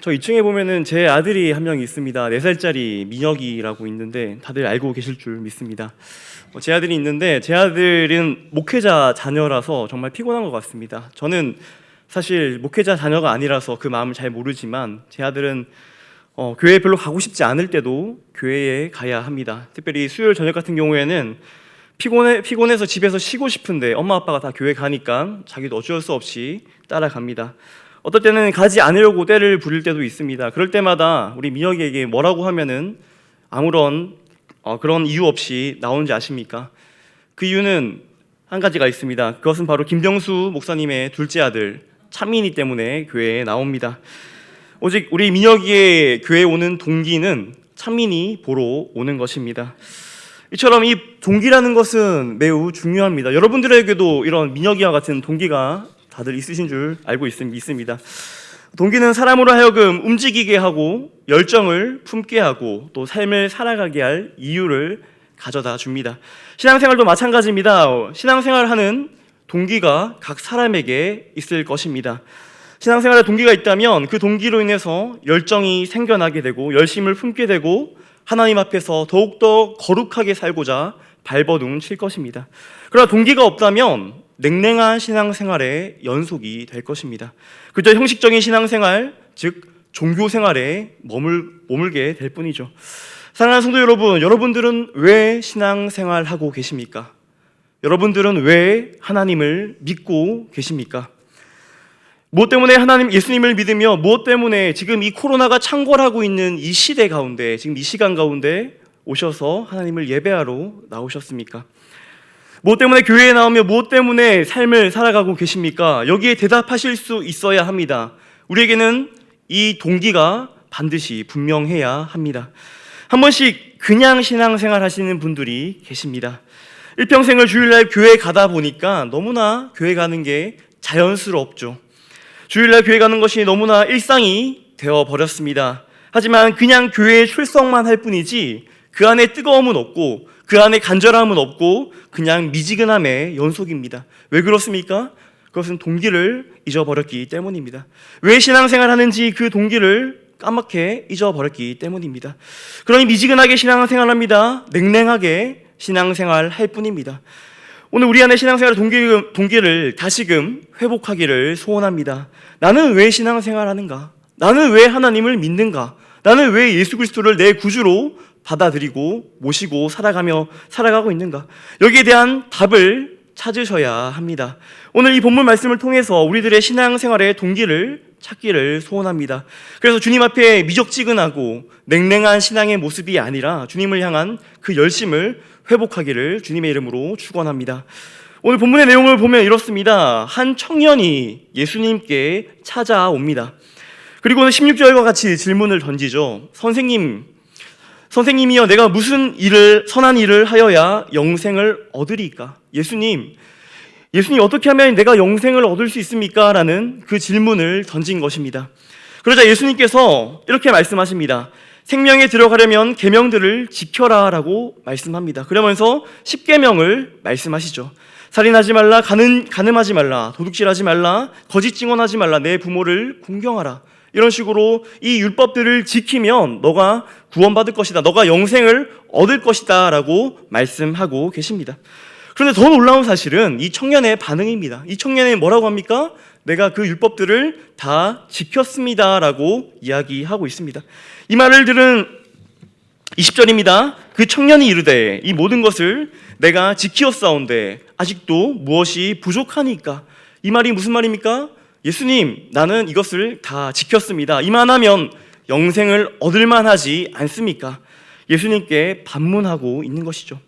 저 2층에 보면은 제 아들이 한 명 있습니다. 4살짜리 민혁이라고 있는데 다들 알고 계실 줄 믿습니다. 제 아들이 있는데 제 아들은 목회자 자녀라서 정말 피곤한 것 같습니다. 저는 사실 목회자 자녀가 아니라서 그 마음을 잘 모르지만 제 아들은 교회에 별로 가고 싶지 않을 때도 교회에 가야 합니다. 특별히 수요일 저녁 같은 경우에는 피곤해서 집에서 쉬고 싶은데 엄마 아빠가 다 교회 가니까 자기도 어쩔 수 없이 따라갑니다. 어떨 때는 가지 않으려고 떼를 부릴 때도 있습니다. 그럴 때마다 우리 민혁이에게 뭐라고 하면은 아무런 그런 이유 없이 나오는지 아십니까? 그 이유는 한 가지가 있습니다. 그것은 바로 김병수 목사님의 둘째 아들 찬민이 때문에 교회에 나옵니다. 오직 우리 민혁이의 교회에 오는 동기는 찬민이 보러 오는 것입니다. 이처럼 이 동기라는 것은 매우 중요합니다. 여러분들에게도 이런 민혁이와 같은 동기가 다들 있으신 줄 알고 믿습니다. 동기는 사람으로 하여금 움직이게 하고 열정을 품게 하고 또 삶을 살아가게 할 이유를 가져다 줍니다. 신앙생활도 마찬가지입니다. 신앙생활을 하는 동기가 각 사람에게 있을 것입니다. 신앙생활에 동기가 있다면 그 동기로 인해서 열정이 생겨나게 되고 열심을 품게 되고 하나님 앞에서 더욱더 거룩하게 살고자 발버둥 칠 것입니다. 그러나 동기가 없다면 냉랭한 신앙생활의 연속이 될 것입니다. 그저 형식적인 신앙생활, 즉 종교생활에 머물게 될 뿐이죠. 사랑하는 성도 여러분, 여러분들은 왜 신앙생활하고 계십니까? 여러분들은 왜 하나님을 믿고 계십니까? 무엇 때문에 예수님을 믿으며 무엇 때문에 지금 이 코로나가 창궐하고 있는 이 시대 가운데, 지금 이 시간 가운데 오셔서 하나님을 예배하러 나오셨습니까? 무엇 때문에 교회에 나오며 무엇 때문에 삶을 살아가고 계십니까? 여기에 대답하실 수 있어야 합니다. 우리에게는 이 동기가 반드시 분명해야 합니다. 한 번씩 그냥 신앙생활 하시는 분들이 계십니다. 일평생을 주일날 교회 가다 보니까 너무나 교회 가는 게 자연스럽죠. 주일날 교회 가는 것이 너무나 일상이 되어버렸습니다. 하지만 그냥 교회에 출석만 할 뿐이지 그 안에 뜨거움은 없고 그 안에 간절함은 없고 그냥 미지근함의 연속입니다. 왜 그렇습니까? 그것은 동기를 잊어버렸기 때문입니다. 왜 신앙생활 하는지 그 동기를 까맣게 잊어버렸기 때문입니다. 그러니 미지근하게 신앙생활합니다. 냉랭하게 신앙생활 할 뿐입니다. 오늘 우리 안에 신앙생활 동기를 다시금 회복하기를 소원합니다. 나는 왜 신앙생활 하는가? 나는 왜 하나님을 믿는가? 나는 왜 예수 그리스도를 내 구주로 받아들이고 모시고 살아가고 있는가? 여기에 대한 답을 찾으셔야 합니다. 오늘 이 본문 말씀을 통해서 우리들의 신앙생활의 동기를 찾기를 소원합니다. 그래서 주님 앞에 미적지근하고 냉랭한 신앙의 모습이 아니라 주님을 향한 그 열심을 회복하기를 주님의 이름으로 축원합니다. 오늘 본문의 내용을 보면 이렇습니다. 한 청년이 예수님께 찾아옵니다. 그리고 16절과 같이 질문을 던지죠. 선생님이여, 내가 무슨 선한 일을 하여야 영생을 얻으리까? 예수님 어떻게 하면 내가 영생을 얻을 수 있습니까? 라는 그 질문을 던진 것입니다. 그러자 예수님께서 이렇게 말씀하십니다. 생명에 들어가려면 계명들을 지켜라 라고 말씀합니다. 그러면서 10계명을 말씀하시죠. 살인하지 말라, 간음하지 말라, 도둑질하지 말라, 거짓 증언하지 말라, 내 부모를 공경하라. 이런 식으로 이 율법들을 지키면 너가 구원받을 것이다, 너가 영생을 얻을 것이다 라고 말씀하고 계십니다. 그런데 더 놀라운 사실은 이 청년의 반응입니다. 이 청년이 뭐라고 합니까? 내가 그 율법들을 다 지켰습니다 라고 이야기하고 있습니다. 이 말을 들은 20절입니다. 그 청년이 이르되 이 모든 것을 내가 지키었사온데 아직도 무엇이 부족하니까? 이 말이 무슨 말입니까? 예수님, 나는 이것을 다 지켰습니다. 이만하면 영생을 얻을 만하지 않습니까? 예수님께 반문하고 있는 것이죠.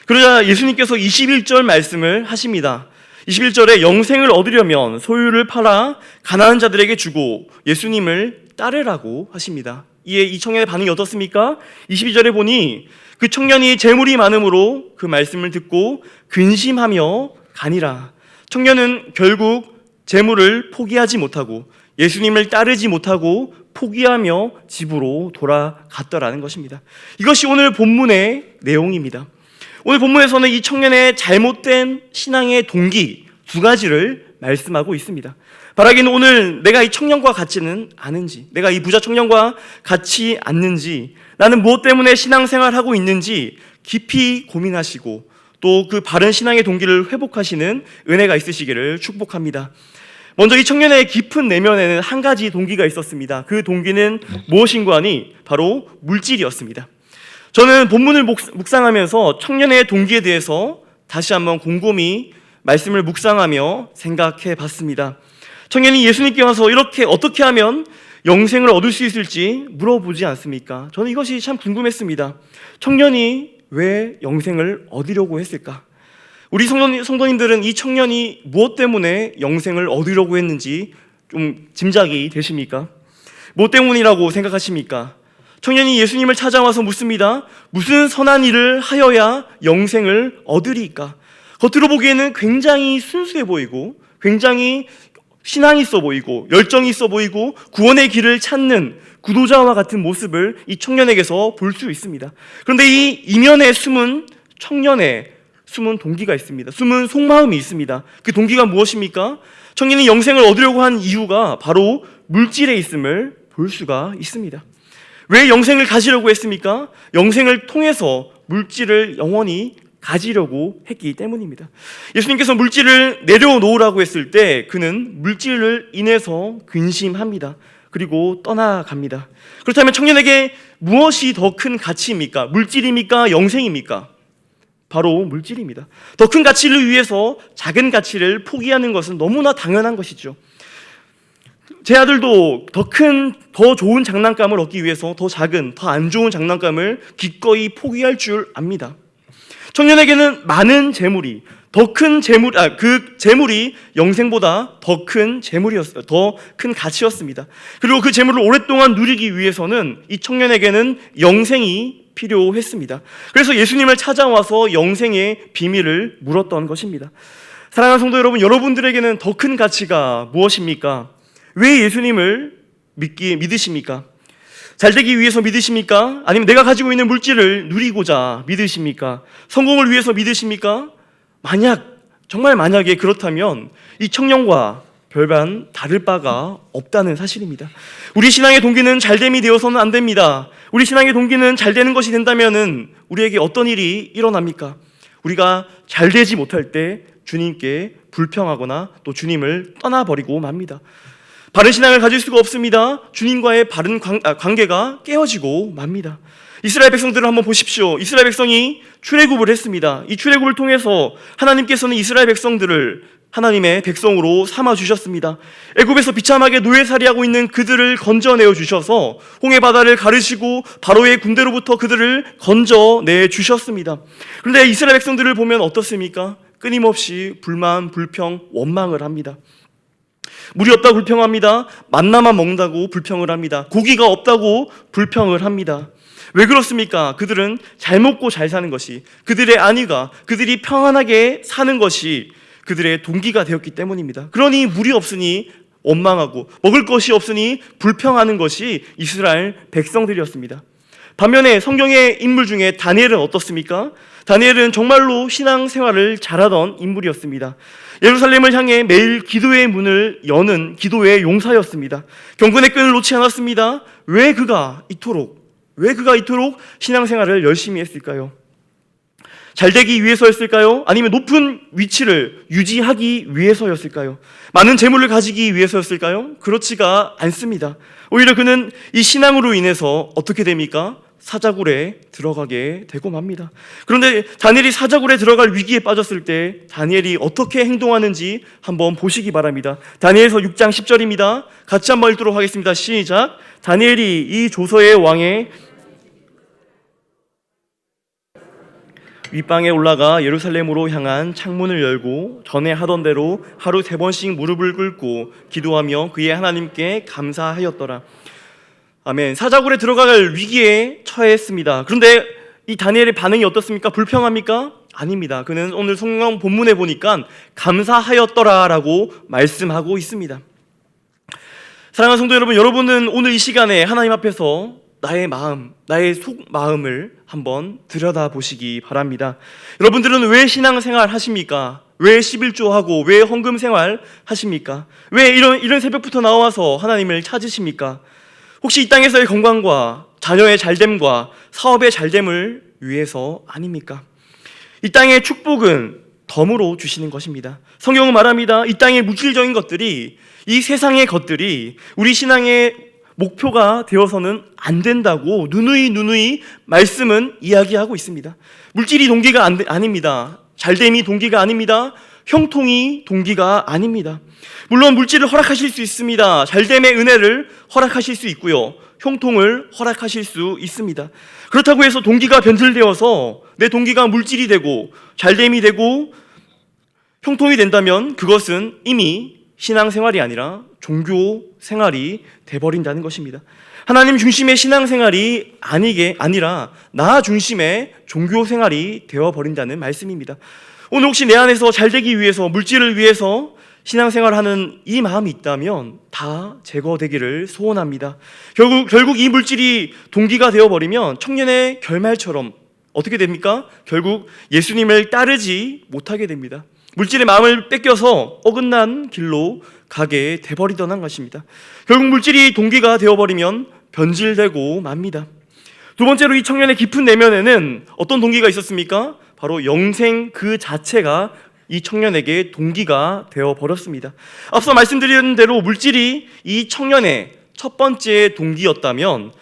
그러자 예수님께서 21절 말씀을 하십니다. 21절에 영생을 얻으려면 소유를 팔아 가난한 자들에게 주고 예수님을 따르라고 하십니다. 이에 이 청년의 반응이 어떻습니까? 22절에 보니 그 청년이 재물이 많음으로 그 말씀을 듣고 근심하며 가니라. 청년은 결국 재물을 포기하지 못하고 예수님을 따르지 못하고 포기하며 집으로 돌아갔더라는 것입니다. 이것이 오늘 본문의 내용입니다. 오늘 본문에서는 이 청년의 잘못된 신앙의 동기 두 가지를 말씀하고 있습니다. 바라기는 오늘 내가 이 청년과 같지는 않은지, 내가 이 부자 청년과 같지 않는지, 나는 무엇 때문에 신앙생활하고 있는지 깊이 고민하시고 또 그 바른 신앙의 동기를 회복하시는 은혜가 있으시기를 축복합니다. 먼저 이 청년의 깊은 내면에는 한 가지 동기가 있었습니다. 그 동기는 무엇인가 하니 바로 물질이었습니다. 저는 본문을 묵상하면서 청년의 동기에 대해서 다시 한번 곰곰이 말씀을 묵상하며 생각해 봤습니다. 청년이 예수님께 와서 이렇게 어떻게 하면 영생을 얻을 수 있을지 물어보지 않습니까? 저는 이것이 참 궁금했습니다. 청년이 왜 영생을 얻으려고 했을까? 우리 성도님들은 이 청년이 무엇 때문에 영생을 얻으려고 했는지 좀 짐작이 되십니까? 무엇 때문이라고 생각하십니까? 청년이 예수님을 찾아와서 묻습니다. 무슨 선한 일을 하여야 영생을 얻으리까? 겉으로 보기에는 굉장히 순수해 보이고 굉장히 신앙이 있어 보이고 열정이 있어 보이고 구원의 길을 찾는 구도자와 같은 모습을 이 청년에게서 볼 수 있습니다. 그런데 이 이면에 숨은 청년의 숨은 동기가 있습니다. 숨은 속마음이 있습니다. 그 동기가 무엇입니까? 청년이 영생을 얻으려고 한 이유가 바로 물질에 있음을 볼 수가 있습니다. 왜 영생을 가지려고 했습니까? 영생을 통해서 물질을 영원히 가지려고 했기 때문입니다. 예수님께서 물질을 내려놓으라고 했을 때 그는 물질을 인해서 근심합니다. 그리고 떠나갑니다. 그렇다면 청년에게 무엇이 더 큰 가치입니까? 물질입니까? 영생입니까? 바로 물질입니다. 더 큰 가치를 위해서 작은 가치를 포기하는 것은 너무나 당연한 것이죠. 제 아들도 더 좋은 장난감을 얻기 위해서 더 작은, 더 안 좋은 장난감을 기꺼이 포기할 줄 압니다. 청년에게는 많은 재물이 그 재물이 영생보다 더 큰 재물이었어요. 더 큰 가치였습니다. 그리고 그 재물을 오랫동안 누리기 위해서는 이 청년에게는 영생이 필요했습니다. 그래서 예수님을 찾아와서 영생의 비밀을 물었던 것입니다. 사랑하는 성도 여러분, 여러분들에게는 더 큰 가치가 무엇입니까? 왜 예수님을 믿으십니까? 잘되기 위해서 믿으십니까? 아니면 내가 가지고 있는 물질을 누리고자 믿으십니까? 성공을 위해서 믿으십니까? 정말 만약에 그렇다면 이 청년과 별반 다를 바가 없다는 사실입니다. 우리 신앙의 동기는 잘됨이 되어서는 안 됩니다. 우리 신앙의 동기는 잘되는 것이 된다면 우리에게 어떤 일이 일어납니까? 우리가 잘되지 못할 때 주님께 불평하거나 또 주님을 떠나버리고 맙니다. 바른 신앙을 가질 수가 없습니다. 주님과의 바른 관계가 깨어지고 맙니다. 이스라엘 백성들을 한번 보십시오. 이스라엘 백성이 출애굽을 했습니다. 이 출애굽을 통해서 하나님께서는 이스라엘 백성들을 하나님의 백성으로 삼아주셨습니다. 애굽에서 비참하게 노예살이하고 있는 그들을 건져내어 주셔서 홍해바다를 가르시고 바로의 군대로부터 그들을 건져내 주셨습니다. 그런데 이스라엘 백성들을 보면 어떻습니까? 끊임없이 불만, 불평, 원망을 합니다. 물이 없다고 불평합니다. 만나만 먹는다고 불평을 합니다. 고기가 없다고 불평을 합니다. 왜 그렇습니까? 그들은 잘 먹고 잘 사는 것이, 그들의 안위가, 그들이 평안하게 사는 것이 그들의 동기가 되었기 때문입니다. 그러니 물이 없으니 원망하고 먹을 것이 없으니 불평하는 것이 이스라엘 백성들이었습니다. 반면에 성경의 인물 중에 다니엘은 어떻습니까? 다니엘은 정말로 신앙생활을 잘하던 인물이었습니다. 예루살렘을 향해 매일 기도의 문을 여는 기도의 용사였습니다. 경건의 끈을 놓지 않았습니다. 왜 그가 이토록 신앙생활을 열심히 했을까요? 잘되기 위해서였을까요? 아니면 높은 위치를 유지하기 위해서였을까요? 많은 재물을 가지기 위해서였을까요? 그렇지가 않습니다. 오히려 그는 이 신앙으로 인해서 어떻게 됩니까? 사자굴에 들어가게 되고 맙니다. 그런데 다니엘이 사자굴에 들어갈 위기에 빠졌을 때 다니엘이 어떻게 행동하는지 한번 보시기 바랍니다. 다니엘서 6장 10절입니다. 같이 한번 읽도록 하겠습니다. 시작. 다니엘이 이 조서의 왕의 윗방에 올라가 예루살렘으로 향한 창문을 열고 전에 하던 대로 하루 3번씩 무릎을 꿇고 기도하며 그의 하나님께 감사하였더라. 아멘. 사자굴에 들어갈 위기에 처했습니다. 그런데 이 다니엘의 반응이 어떻습니까? 불평합니까? 아닙니다. 그는 오늘 성경 본문에 보니까 감사하였더라라고 말씀하고 있습니다. 사랑하는 성도 여러분, 여러분은 오늘 이 시간에 하나님 앞에서 나의 마음, 나의 속마음을 한번 들여다보시기 바랍니다. 여러분들은 왜 신앙생활 하십니까? 왜 11조하고 왜 헌금 생활 하십니까? 왜 이런 새벽부터 나와서 하나님을 찾으십니까? 혹시 이 땅에서의 건강과 자녀의 잘됨과 사업의 잘됨을 위해서 아닙니까? 이 땅의 축복은 덤으로 주시는 것입니다. 성경은 말합니다. 이 땅의 물질적인 것들이, 이 세상의 것들이 우리 신앙의 목표가 되어서는 안 된다고 누누이 말씀은 이야기하고 있습니다. 물질이 동기가 아닙니다. 잘됨이 동기가 아닙니다. 형통이 동기가 아닙니다. 물론 물질을 허락하실 수 있습니다. 잘됨의 은혜를 허락하실 수 있고요, 형통을 허락하실 수 있습니다. 그렇다고 해서 동기가 변질되어서 내 동기가 물질이 되고 잘됨이 되고 형통이 된다면 그것은 이미 신앙생활이 아니라 종교 생활이 돼버린다는 것입니다. 하나님 중심의 신앙생활이 아니라 나 중심의 종교 생활이 되어버린다는 말씀입니다. 오늘 혹시 내 안에서 잘되기 위해서, 물질을 위해서 신앙생활하는 이 마음이 있다면 다 제거되기를 소원합니다. 결국 이 물질이 동기가 되어버리면 청년의 결말처럼 어떻게 됩니까? 결국 예수님을 따르지 못하게 됩니다. 물질의 마음을 뺏겨서 어긋난 길로 가게 돼버리던 것입니다. 결국 물질이 동기가 되어버리면 변질되고 맙니다. 두 번째로 이 청년의 깊은 내면에는 어떤 동기가 있었습니까? 바로 영생 그 자체가 이 청년에게 동기가 되어버렸습니다. 앞서 말씀드린 대로 물질이 이 청년의 첫 번째 동기였다면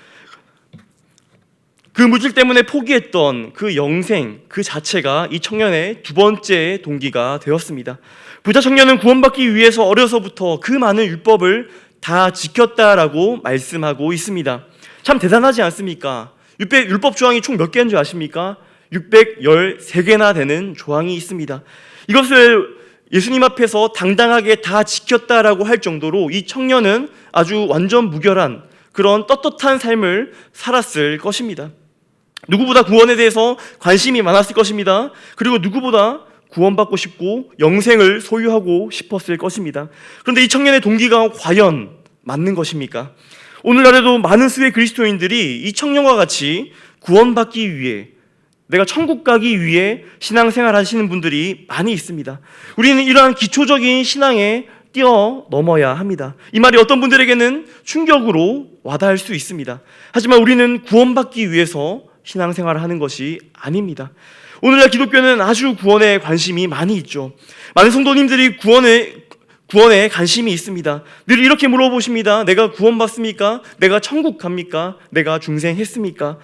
그 물질 때문에 포기했던 그 영생 그 자체가 이 청년의 두 번째 동기가 되었습니다. 부자 청년은 구원받기 위해서 어려서부터 그 많은 율법을 다 지켰다라고 말씀하고 있습니다. 참 대단하지 않습니까? 율법 조항이 총 몇 개인 줄 아십니까? 613개나 되는 조항이 있습니다. 이것을 예수님 앞에서 당당하게 다 지켰다라고 할 정도로 이 청년은 아주 완전 무결한 그런 떳떳한 삶을 살았을 것입니다. 누구보다 구원에 대해서 관심이 많았을 것입니다. 그리고 누구보다 구원받고 싶고 영생을 소유하고 싶었을 것입니다. 그런데 이 청년의 동기가 과연 맞는 것입니까? 오늘날에도 많은 수의 그리스도인들이 이 청년과 같이 구원받기 위해, 내가 천국 가기 위해 신앙생활 하시는 분들이 많이 있습니다. 우리는 이러한 기초적인 신앙에 뛰어넘어야 합니다. 이 말이 어떤 분들에게는 충격으로 와닿을 수 있습니다. 하지만 우리는 구원받기 위해서 신앙생활을 하는 것이 아닙니다. 오늘날 기독교는 아주 구원에 관심이 많이 있죠. 많은 성도님들이 구원에 관심이 있습니다. 늘 이렇게 물어보십니다. 내가 구원받습니까? 내가 천국 갑니까? 내가 중생했습니까?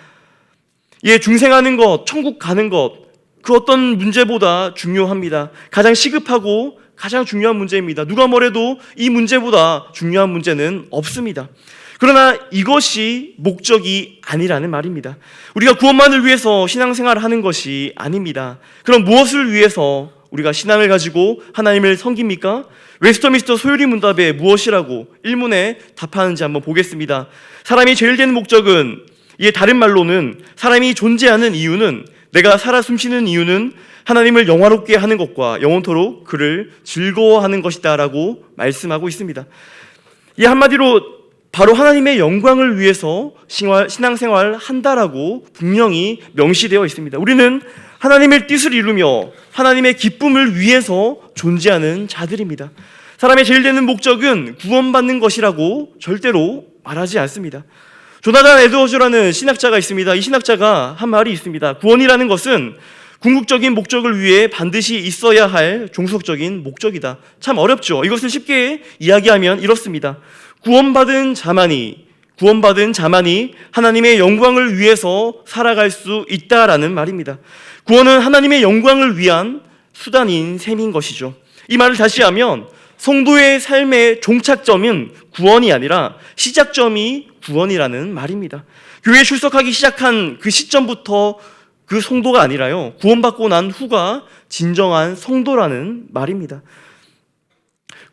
예, 중생하는 것, 천국 가는 것, 그 어떤 문제보다 중요합니다. 가장 시급하고 가장 중요한 문제입니다. 누가 뭐래도 이 문제보다 중요한 문제는 없습니다. 그러나 이것이 목적이 아니라는 말입니다. 우리가 구원만을 위해서 신앙생활을 하는 것이 아닙니다. 그럼 무엇을 위해서 우리가 신앙을 가지고 하나님을 섬깁니까? 웨스터민스터 소요리 문답에 무엇이라고 일문에 답하는지 한번 보겠습니다. 사람이 제일 된 목적은, 이게 다른 말로는 사람이 존재하는 이유는, 내가 살아 숨쉬는 이유는 하나님을 영화롭게 하는 것과 영원토록 그를 즐거워하는 것이다 라고 말씀하고 있습니다. 이 한마디로 바로 하나님의 영광을 위해서 신앙생활 한다라고 분명히 명시되어 있습니다. 우리는 하나님의 뜻을 이루며 하나님의 기쁨을 위해서 존재하는 자들입니다. 사람의 제일 되는 목적은 구원받는 것이라고 절대로 말하지 않습니다. 조나단 에드워즈라는 신학자가 있습니다. 이 신학자가 한 말이 있습니다. 구원이라는 것은 궁극적인 목적을 위해 반드시 있어야 할 종속적인 목적이다. 참 어렵죠. 이것을 쉽게 이야기하면 이렇습니다. 구원받은 자만이 하나님의 영광을 위해서 살아갈 수 있다라는 말입니다. 구원은 하나님의 영광을 위한 수단인 셈인 것이죠. 이 말을 다시 하면 성도의 삶의 종착점은 구원이 아니라 시작점이 구원이라는 말입니다. 교회에 출석하기 시작한 그 시점부터 그 성도가 아니라요, 구원받고 난 후가 진정한 성도라는 말입니다.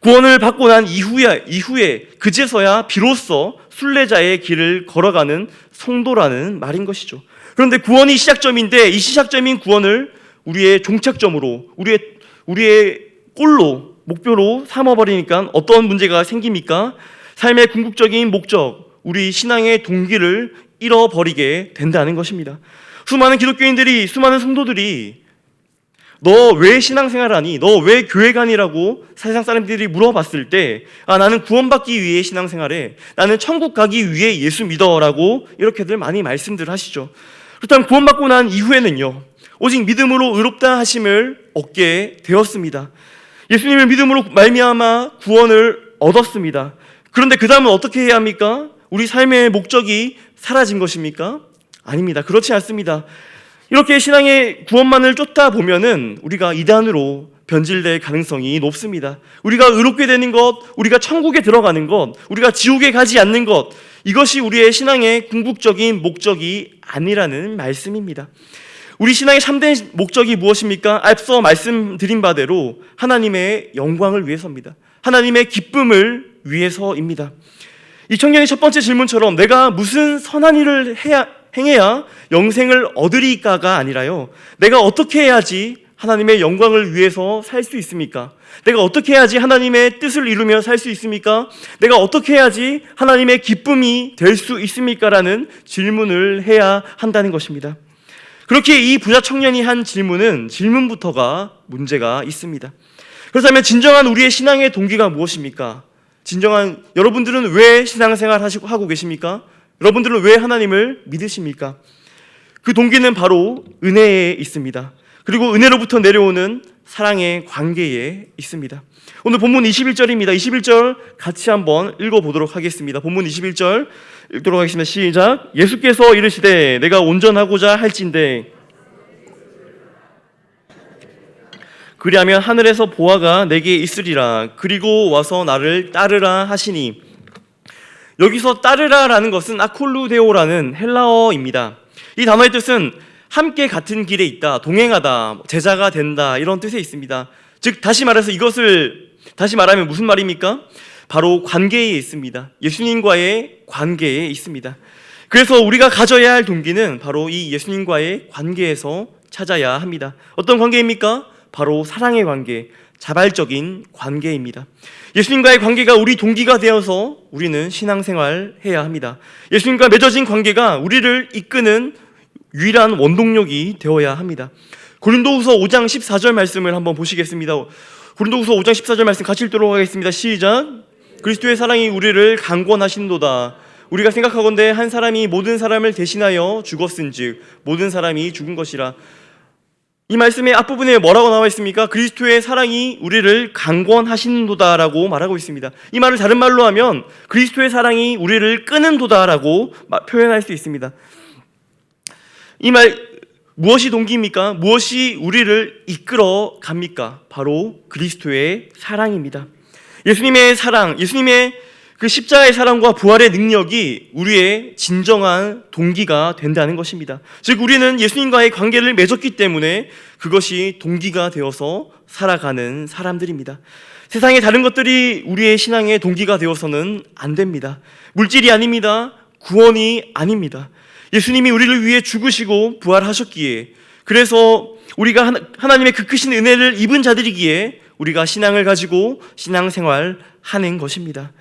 구원을 받고 난 이후에 그제서야 비로소 순례자의 길을 걸어가는 성도라는 말인 것이죠. 그런데 구원이 시작점인데 이 시작점인 구원을 우리의 종착점으로, 우리의 골로, 목표로 삼아버리니까 어떤 문제가 생깁니까? 삶의 궁극적인 목적, 우리 신앙의 동기를 잃어버리게 된다는 것입니다. 수많은 기독교인들이, 수많은 성도들이 너 왜 신앙생활하니? 너 왜 교회 가니라고 세상 사람들이 물어봤을 때 나는 구원받기 위해 신앙생활해. 나는 천국 가기 위해 예수 믿어라고 이렇게들 많이 말씀들 하시죠. 그렇다면 구원받고 난 이후에는요, 오직 믿음으로 의롭다 하심을 얻게 되었습니다. 예수님을 믿음으로 말미암아 구원을 얻었습니다. 그런데 그 다음은 어떻게 해야 합니까? 우리 삶의 목적이 사라진 것입니까? 아닙니다. 그렇지 않습니다. 이렇게 신앙의 구원만을 쫓다 보면은 우리가 이단으로 변질될 가능성이 높습니다. 우리가 의롭게 되는 것, 우리가 천국에 들어가는 것, 우리가 지옥에 가지 않는 것, 이것이 우리의 신앙의 궁극적인 목적이 아니라는 말씀입니다. 우리 신앙의 참된 목적이 무엇입니까? 앞서 말씀드린 바대로 하나님의 영광을 위해서입니다. 하나님의 기쁨을 위해서입니다. 이 청년의 첫 번째 질문처럼 내가 무슨 선한 일을 행해야 영생을 얻으리까가 아니라요, 내가 어떻게 해야지 하나님의 영광을 위해서 살 수 있습니까? 내가 어떻게 해야지 하나님의 뜻을 이루며 살 수 있습니까? 내가 어떻게 해야지 하나님의 기쁨이 될 수 있습니까? 라는 질문을 해야 한다는 것입니다. 그렇게 이 부자 청년이 한 질문부터가 문제가 있습니다. 그렇다면 진정한 우리의 신앙의 동기가 무엇입니까? 여러분들은 왜 신앙생활 하고 계십니까? 여러분들은 왜 하나님을 믿으십니까? 그 동기는 바로 은혜에 있습니다. 그리고 은혜로부터 내려오는 사랑의 관계에 있습니다. 오늘 본문 21절입니다. 21절 같이 한번 읽어보도록 하겠습니다. 본문 21절 읽도록 하겠습니다. 시작. 예수께서 이르시되 내가 온전하고자 할진대 그리하면 하늘에서 보화가 내게 있으리라. 그리고 와서 나를 따르라 하시니, 여기서 따르라라는 것은 아콜루데오라는 헬라어입니다. 이 단어의 뜻은 함께 같은 길에 있다, 동행하다, 제자가 된다, 이런 뜻에 있습니다. 즉 다시 말해서 이것을 다시 말하면 무슨 말입니까? 바로 관계에 있습니다. 예수님과의 관계에 있습니다. 그래서 우리가 가져야 할 동기는 바로 이 예수님과의 관계에서 찾아야 합니다. 어떤 관계입니까? 바로 사랑의 관계, 자발적인 관계입니다. 예수님과의 관계가 우리 동기가 되어서 우리는 신앙생활 해야 합니다. 예수님과 맺어진 관계가 우리를 이끄는 유일한 원동력이 되어야 합니다. 고린도후서 5장 14절 말씀을 한번 보시겠습니다. 고린도후서 5장 14절 말씀 같이 읽도록 하겠습니다. 시작. 그리스도의 사랑이 우리를 강권하신도다. 우리가 생각하건대 한 사람이 모든 사람을 대신하여 죽었은즉 모든 사람이 죽은 것이라. 이 말씀의 앞부분에 뭐라고 나와 있습니까? 그리스도의 사랑이 우리를 강권하신도다라고 말하고 있습니다. 이 말을 다른 말로 하면 그리스도의 사랑이 우리를 끄는도다라고 표현할 수 있습니다. 이 말 무엇이 동기입니까? 무엇이 우리를 이끌어 갑니까? 바로 그리스도의 사랑입니다. 예수님의 사랑, 예수님의 그 십자가의 사랑과 부활의 능력이 우리의 진정한 동기가 된다는 것입니다. 즉 우리는 예수님과의 관계를 맺었기 때문에 그것이 동기가 되어서 살아가는 사람들입니다. 세상의 다른 것들이 우리의 신앙의 동기가 되어서는 안 됩니다. 물질이 아닙니다. 구원이 아닙니다. 예수님이 우리를 위해 죽으시고 부활하셨기에, 그래서 우리가 하나님의 그 크신 은혜를 입은 자들이기에 우리가 신앙을 가지고 신앙생활 하는 것입니다.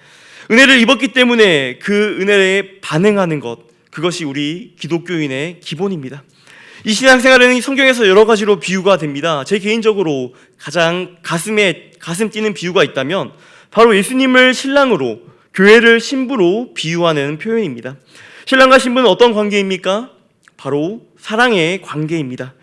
은혜를 입었기 때문에 그 은혜에 반응하는 것, 그것이 우리 기독교인의 기본입니다. 이 신앙생활은 성경에서 여러 가지로 비유가 됩니다. 제 개인적으로 가장 가슴 뛰는 비유가 있다면 바로 예수님을 신랑으로, 교회를 신부로 비유하는 표현입니다. 신랑과 신부는 어떤 관계입니까? 바로 사랑의 관계입니다.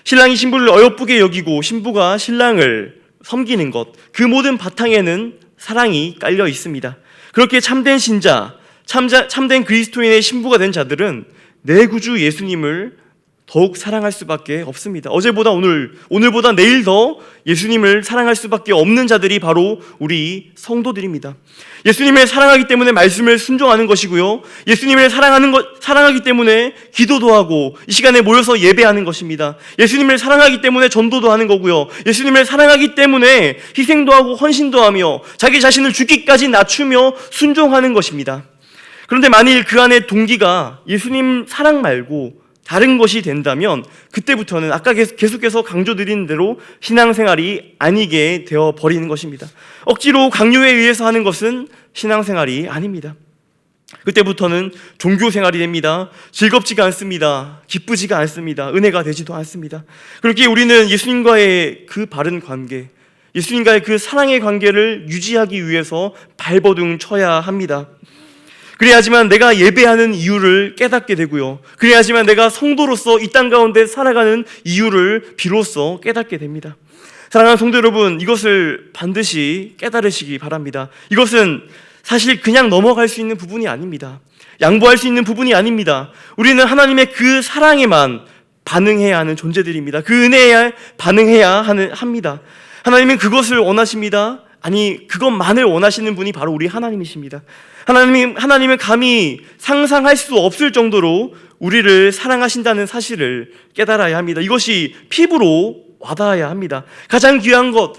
신랑이 신부를 어여쁘게 여기고 신부가 신랑을 섬기는 것, 그 모든 바탕에는 사랑이 깔려 있습니다. 그렇게 참된 신자, 참된 그리스도인의 신부가 된 자들은 내 구주 예수님을 더욱 사랑할 수밖에 없습니다. 어제보다 오늘보다 내일 더 예수님을 사랑할 수밖에 없는 자들이 바로 우리 성도들입니다. 예수님을 사랑하기 때문에 말씀을 순종하는 것이고요, 예수님을 사랑하기 때문에 기도도 하고 이 시간에 모여서 예배하는 것입니다. 예수님을 사랑하기 때문에 전도도 하는 거고요, 예수님을 사랑하기 때문에 희생도 하고 헌신도 하며 자기 자신을 죽기까지 낮추며 순종하는 것입니다. 그런데 만일 그 안에 동기가 예수님 사랑 말고 다른 것이 된다면 그때부터는 아까 계속해서 강조드린 대로 신앙생활이 아니게 되어버리는 것입니다. 억지로 강요에 의해서 하는 것은 신앙생활이 아닙니다. 그때부터는 종교 생활이 됩니다. 즐겁지가 않습니다. 기쁘지가 않습니다. 은혜가 되지도 않습니다. 그렇게 우리는 예수님과의 그 바른 관계, 예수님과의 그 사랑의 관계를 유지하기 위해서 발버둥 쳐야 합니다. 그래야지만 내가 예배하는 이유를 깨닫게 되고요. 그래야지만 내가 성도로서 이 땅 가운데 살아가는 이유를 비로소 깨닫게 됩니다. 사랑하는 성도 여러분, 이것을 반드시 깨달으시기 바랍니다. 이것은 사실 그냥 넘어갈 수 있는 부분이 아닙니다. 양보할 수 있는 부분이 아닙니다. 우리는 하나님의 그 사랑에만 반응해야 하는 존재들입니다. 그 은혜에 반응해야 합니다. 하나님은 그것을 원하십니다. 아니, 그것만을 원하시는 분이 바로 우리 하나님이십니다. 하나님은 감히 상상할 수 없을 정도로 우리를 사랑하신다는 사실을 깨달아야 합니다. 이것이 피부로 와닿아야 합니다. 가장 귀한 것,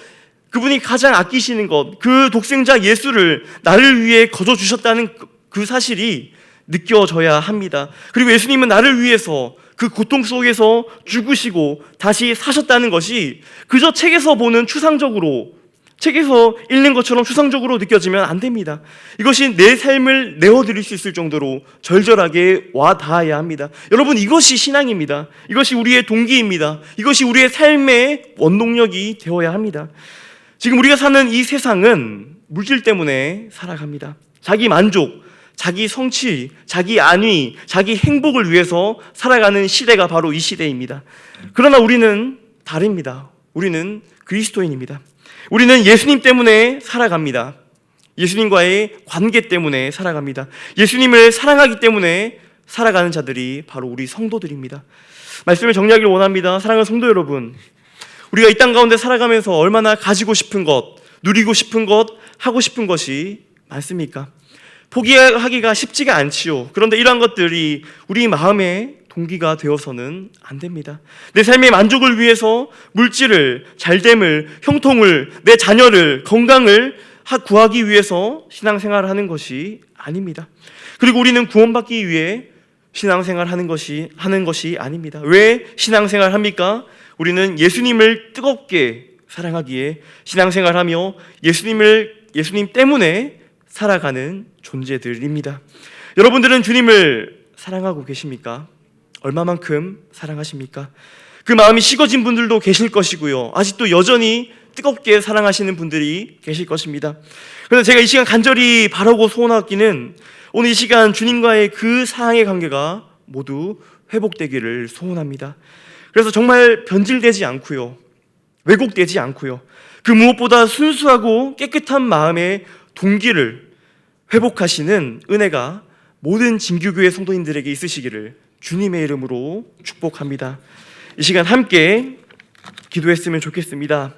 그분이 가장 아끼시는 것, 그 독생자 예수를 나를 위해 거저 주셨다는 그 사실이 느껴져야 합니다. 그리고 예수님은 나를 위해서 그 고통 속에서 죽으시고 다시 사셨다는 것이 그저 책에서 보는 책에서 읽는 것처럼 추상적으로 느껴지면 안 됩니다. 이것이 내 삶을 내어드릴 수 있을 정도로 절절하게 와닿아야 합니다. 여러분, 이것이 신앙입니다. 이것이 우리의 동기입니다. 이것이 우리의 삶의 원동력이 되어야 합니다. 지금 우리가 사는 이 세상은 물질 때문에 살아갑니다. 자기 만족, 자기 성취, 자기 안위, 자기 행복을 위해서 살아가는 시대가 바로 이 시대입니다. 그러나 우리는 다릅니다. 우리는 그리스도인입니다. 우리는 예수님 때문에 살아갑니다. 예수님과의 관계 때문에 살아갑니다. 예수님을 사랑하기 때문에 살아가는 자들이 바로 우리 성도들입니다. 말씀을 정리하기를 원합니다. 사랑하는 성도 여러분, 우리가 이 땅 가운데 살아가면서 얼마나 가지고 싶은 것, 누리고 싶은 것, 하고 싶은 것이 많습니까? 포기하기가 쉽지가 않지요. 그런데 이러한 것들이 우리 마음의 동기가 되어서는 안 됩니다. 내 삶의 만족을 위해서 물질을, 잘됨을, 형통을, 내 자녀를, 건강을 구하기 위해서 신앙생활을 하는 것이 아닙니다. 그리고 우리는 구원받기 위해 신앙생활 하는 것이 아닙니다. 왜 신앙생활 합니까? 우리는 예수님을 뜨겁게 사랑하기에 신앙생활하며 예수님 때문에 살아가는 존재들입니다. 여러분들은 주님을 사랑하고 계십니까? 얼마만큼 사랑하십니까? 그 마음이 식어진 분들도 계실 것이고요. 아직도 여전히 뜨겁게 사랑하시는 분들이 계실 것입니다. 그래서 제가 이 시간 간절히 바라고 소원하기는 오늘 이 시간 주님과의 그 사랑의 관계가 모두 회복되기를 소원합니다. 그래서 정말 변질되지 않고요, 왜곡되지 않고요, 그 무엇보다 순수하고 깨끗한 마음의 동기를 회복하시는 은혜가 모든 진교교회 성도님들에게 있으시기를 주님의 이름으로 축복합니다. 이 시간 함께 기도했으면 좋겠습니다.